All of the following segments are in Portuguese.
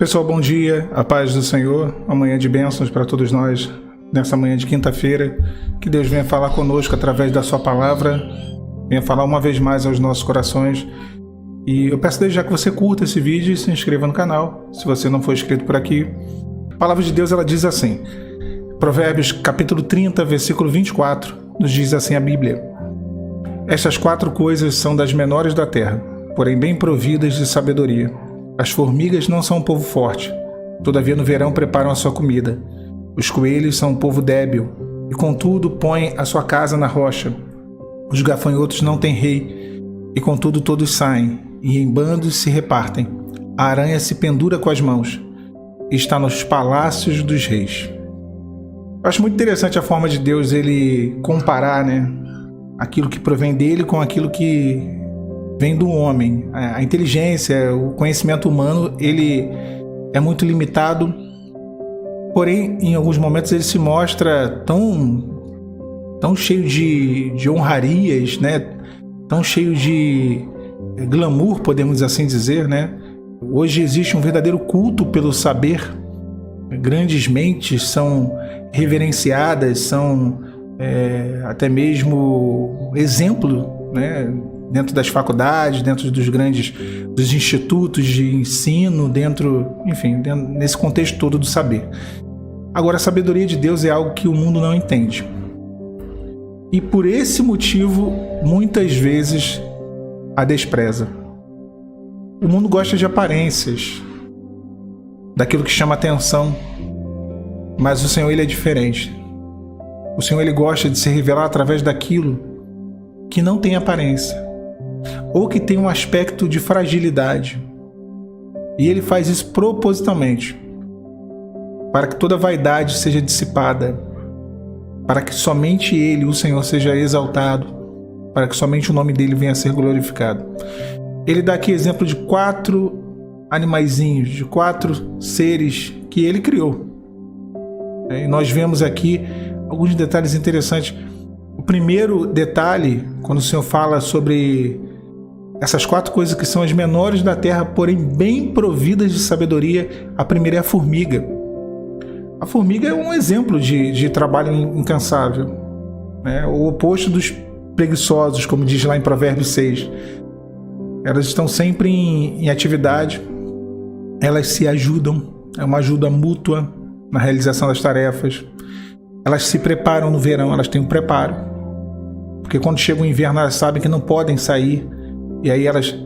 Pessoal, bom dia, a paz do Senhor, uma manhã de bênçãos para todos nós, nessa manhã de quinta-feira, que Deus venha falar conosco através da sua palavra, venha falar uma vez mais aos nossos corações. E eu peço desde já que você curta esse vídeo e se inscreva no canal, se você não for inscrito por aqui. A palavra de Deus, ela diz assim, Provérbios capítulo 30, versículo 24, nos diz assim a Bíblia: Estas 4 coisas são das menores da terra, porém bem providas de sabedoria. As formigas não são um povo forte, todavia no verão preparam a sua comida. Os coelhos são um povo débil, e contudo põem a sua casa na rocha. Os gafanhotos não têm rei, e contudo todos saem, e em bandos se repartem. A aranha se pendura com as mãos, e está nos palácios dos reis. Eu acho muito interessante a forma de Deus ele comparar, aquilo que provém dele com aquilo que vem do homem. A inteligência, o conhecimento humano, ele é muito limitado, porém, em alguns momentos ele se mostra tão cheio de honrarias, tão cheio de glamour, podemos assim dizer, Hoje existe um verdadeiro culto pelo saber. Grandes mentes são reverenciadas, são até mesmo exemplo, dentro das faculdades, dentro dos institutos de ensino, dentro, nesse contexto todo do saber. Agora, a sabedoria de Deus é algo que o mundo não entende. E por esse motivo, muitas vezes, a despreza. O mundo gosta de aparências, daquilo que chama atenção, mas o Senhor, ele é diferente. O Senhor, ele gosta de se revelar através daquilo que não tem aparência, ou que tem um aspecto de fragilidade. E ele faz isso propositalmente, para que toda vaidade seja dissipada, para que somente ele, o Senhor, seja exaltado, para que somente o nome dele venha a ser glorificado. Ele dá aqui exemplo de 4 animaizinhos, de 4 seres que ele criou. E nós vemos aqui alguns detalhes interessantes. O primeiro detalhe, quando o Senhor fala sobre essas 4 coisas que são as menores da terra, porém bem providas de sabedoria, a primeira é a formiga. A formiga é um exemplo de trabalho incansável, o oposto dos preguiçosos, como diz lá em Provérbios 6. Elas estão sempre em atividade, elas se ajudam, é uma ajuda mútua na realização das tarefas. Elas se preparam no verão, elas têm um preparo, porque quando chega o inverno elas sabem que não podem sair, e aí elas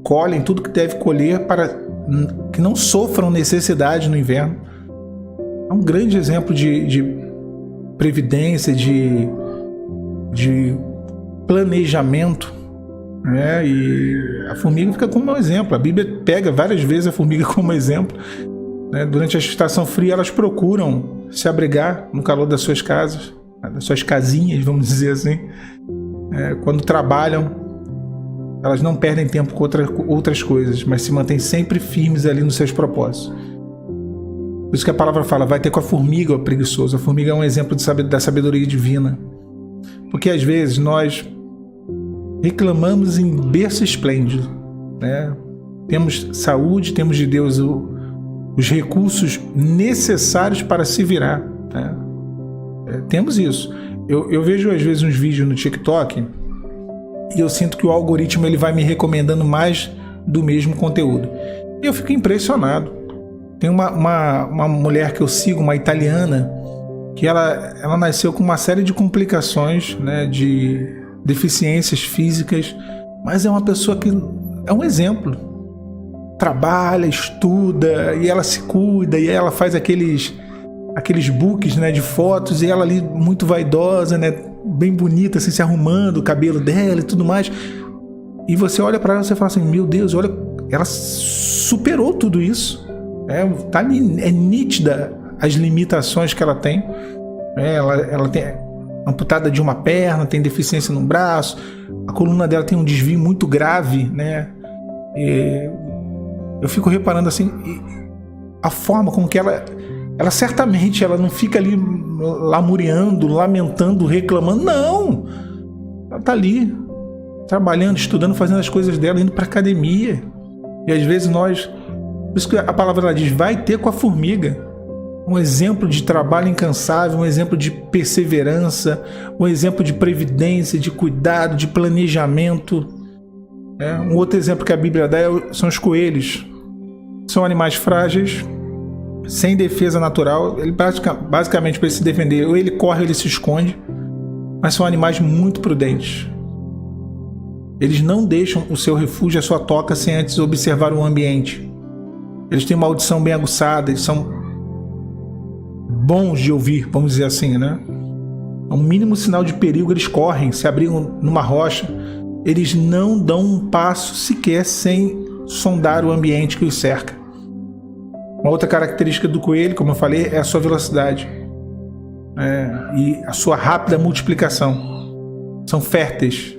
colhem tudo que deve colher para que não sofram necessidade no inverno. É um grande exemplo de previdência, de planejamento, e a formiga fica como um exemplo. A Bíblia pega várias vezes a formiga como exemplo. Durante a estação fria elas procuram se abrigar no calor das suas casas, das suas casinhas, vamos dizer assim. Quando trabalham, elas não perdem tempo com outras coisas, mas se mantêm sempre firmes ali nos seus propósitos. Por isso que a palavra fala, vai ter com a formiga, o preguiçoso. A formiga é um exemplo da sabedoria divina. Porque às vezes nós reclamamos em berço esplêndido, Temos saúde, temos de Deus os recursos necessários para se virar, temos isso. Eu vejo às vezes uns vídeos no TikTok e eu sinto que o algoritmo ele vai me recomendando mais do mesmo conteúdo. E eu fico impressionado. Tem uma mulher que eu sigo, uma italiana, que ela nasceu com uma série de complicações, de deficiências físicas, mas é uma pessoa que é um exemplo. Trabalha, estuda, e ela se cuida, e ela faz aqueles books, de fotos, e ela ali muito vaidosa, bem bonita, assim, se arrumando, o cabelo dela e tudo mais. E você olha para ela e você fala assim, meu Deus, olha, ela superou tudo isso. Tá nítida as limitações que ela tem. Ela tem amputada de uma perna, tem deficiência no braço, a coluna dela tem um desvio muito grave, E eu fico reparando assim, a forma com que ela certamente ela não fica ali lamuriando, lamentando, reclamando, não! Ela tá ali, trabalhando, estudando, fazendo as coisas dela, indo para academia. E às vezes nós Por isso que a palavra ela diz, vai ter com a formiga. Um exemplo de trabalho incansável, um exemplo de perseverança, um exemplo de previdência, de cuidado, de planejamento. Um outro exemplo que a Bíblia dá são os coelhos. São animais frágeis, sem defesa natural. Ele basicamente, para ele se defender, ou ele corre ou ele se esconde. Mas são animais muito prudentes. Eles não deixam o seu refúgio, a sua toca, sem antes observar o ambiente. Eles têm uma audição bem aguçada, eles são bons de ouvir, vamos dizer assim, né? A um mínimo sinal de perigo eles correm, se abrigam numa rocha. Eles não dão um passo sequer sem sondar o ambiente que os cerca. Uma outra característica do coelho, como eu falei, é a sua velocidade e a sua rápida multiplicação. São férteis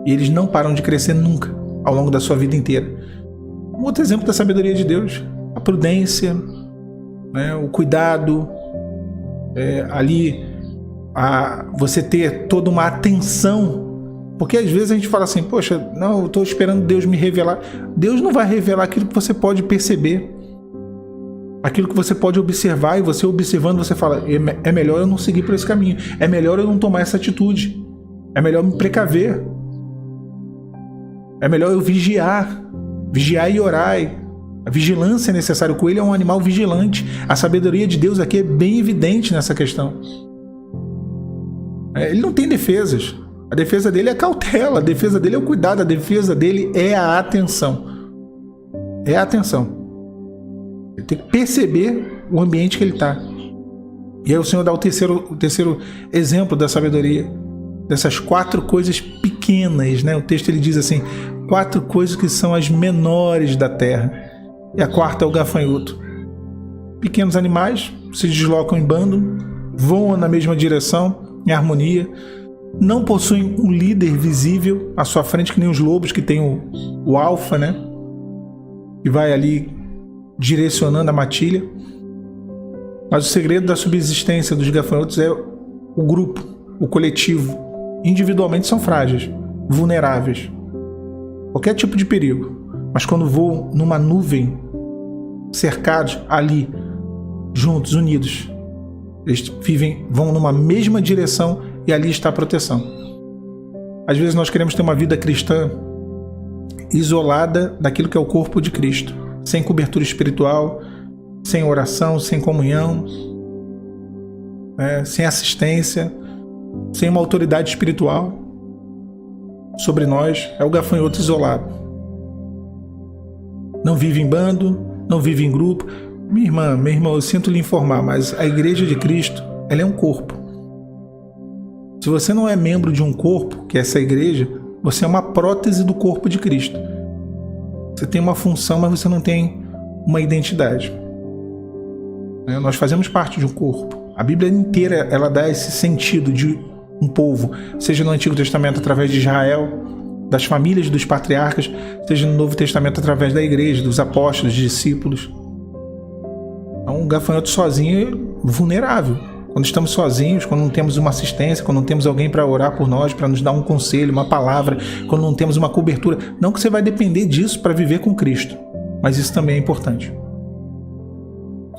e eles não param de crescer nunca ao longo da sua vida inteira. Um outro exemplo da sabedoria de Deus, a prudência, o cuidado, você ter toda uma atenção. Porque às vezes a gente fala assim, poxa, não, eu estou esperando Deus me revelar. Deus não vai revelar aquilo que você pode perceber, aquilo que você pode observar, e você observando, você fala, é melhor eu não seguir por esse caminho, é melhor eu não tomar essa atitude, é melhor me precaver, é melhor eu vigiar e orar. A vigilância é necessária. O coelho é um animal vigilante. A sabedoria de Deus aqui é bem evidente nessa questão. Ele não tem defesas. A defesa dele é a cautela, a defesa dele é o cuidado, a defesa dele é a atenção. É a atenção. Ele tem que perceber o ambiente que ele está. E aí o Senhor dá o terceiro exemplo da sabedoria, dessas 4 coisas pequenas, né? O texto ele diz assim, 4 coisas que são as menores da terra. E a quarta é o gafanhoto. Pequenos animais se deslocam em bando, voam na mesma direção, em harmonia, não possuem um líder visível à sua frente, que nem os lobos, que tem o alfa, né? Que vai ali direcionando a matilha. Mas o segredo da subsistência dos gafanhotos é o grupo, o coletivo. Individualmente são frágeis, vulneráveis, qualquer tipo de perigo. Mas quando voam numa nuvem, cercados ali, juntos, unidos, eles vão numa mesma direção e ali está a proteção. Às vezes nós queremos ter uma vida cristã isolada daquilo que é o corpo de Cristo, sem cobertura espiritual, sem oração, sem comunhão, sem assistência, sem uma autoridade espiritual sobre nós. É o gafanhoto isolado. Não vive em bando, não vive em grupo. Minha irmã, meu irmão, eu sinto lhe informar, mas a Igreja de Cristo, ela é um corpo. Se você não é membro de um corpo, que é essa igreja, você é uma prótese do corpo de Cristo. Você tem uma função, mas você não tem uma identidade. Nós fazemos parte de um corpo. A Bíblia inteira ela dá esse sentido de um povo, seja no Antigo Testamento através de Israel, das famílias dos patriarcas, seja no Novo Testamento através da igreja, dos apóstolos, dos discípulos. Então, um gafanhoto sozinho é vulnerável. Quando estamos sozinhos, quando não temos uma assistência, quando não temos alguém para orar por nós, para nos dar um conselho, uma palavra, quando não temos uma cobertura, não que você vai depender disso para viver com Cristo, mas isso também é importante.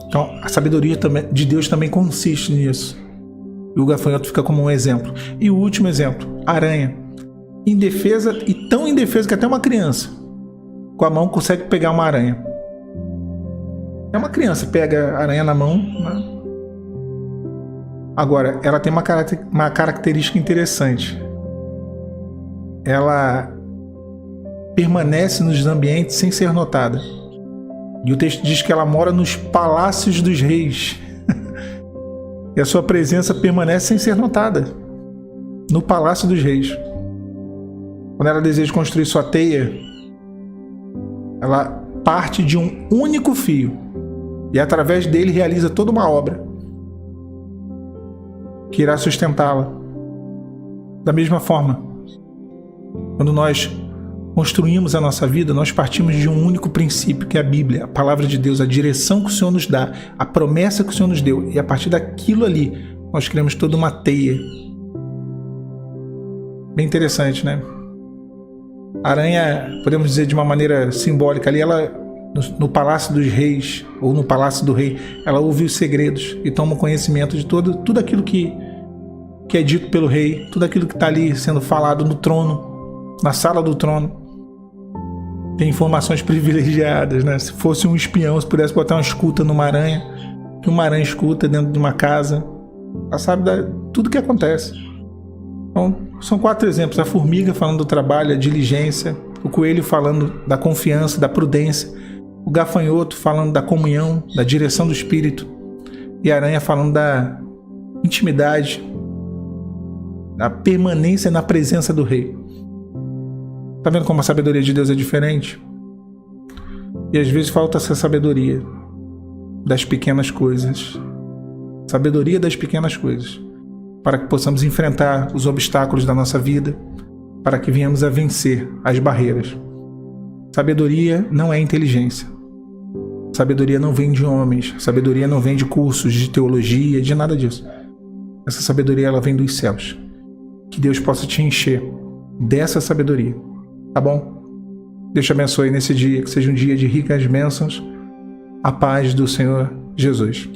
Então, a sabedoria de Deus também consiste nisso. E o gafanhoto fica como um exemplo. E o último exemplo, a aranha. Indefesa, e tão indefesa que até uma criança com a mão consegue pegar uma aranha. É uma criança, pega a aranha na mão, né? Agora, ela tem uma característica interessante. Ela permanece nos ambientes sem ser notada. E o texto diz que ela mora nos palácios dos reis. E a sua presença permanece sem ser notada no palácio dos reis. Quando ela deseja construir sua teia, ela parte de um único fio e através dele realiza toda uma obra que irá sustentá-la. Da mesma forma, quando nós construímos a nossa vida, nós partimos de um único princípio, que é a Bíblia, a palavra de Deus, a direção que o Senhor nos dá, a promessa que o Senhor nos deu, e a partir daquilo ali, nós criamos toda uma teia. Bem interessante, né? A aranha, podemos dizer de uma maneira simbólica ali, ela no palácio dos reis, ou no palácio do rei, ela ouve os segredos e toma conhecimento de tudo aquilo que é dito pelo rei, tudo aquilo que está ali sendo falado no trono, na sala do trono. Tem informações privilegiadas, né? Se fosse um espião, se pudesse botar uma escuta numa aranha, que uma aranha escuta dentro de uma casa, ela sabe tudo que acontece. Então, são 4 exemplos: a formiga falando do trabalho, a diligência, o coelho falando da confiança, da prudência, o gafanhoto falando da comunhão, da direção do espírito, e a aranha falando da intimidade, da permanência na presença do rei. Tá vendo como a sabedoria de Deus é diferente? E às vezes falta essa sabedoria das pequenas coisas. Sabedoria das pequenas coisas, para que possamos enfrentar os obstáculos da nossa vida, para que venhamos a vencer as barreiras. Sabedoria não é inteligência. Sabedoria não vem de homens. Sabedoria não vem de cursos de teologia, de nada disso. Essa sabedoria, ela vem dos céus. Que Deus possa te encher dessa sabedoria. Tá bom? Deus te abençoe nesse dia, que seja um dia de ricas bênçãos. A paz do Senhor Jesus.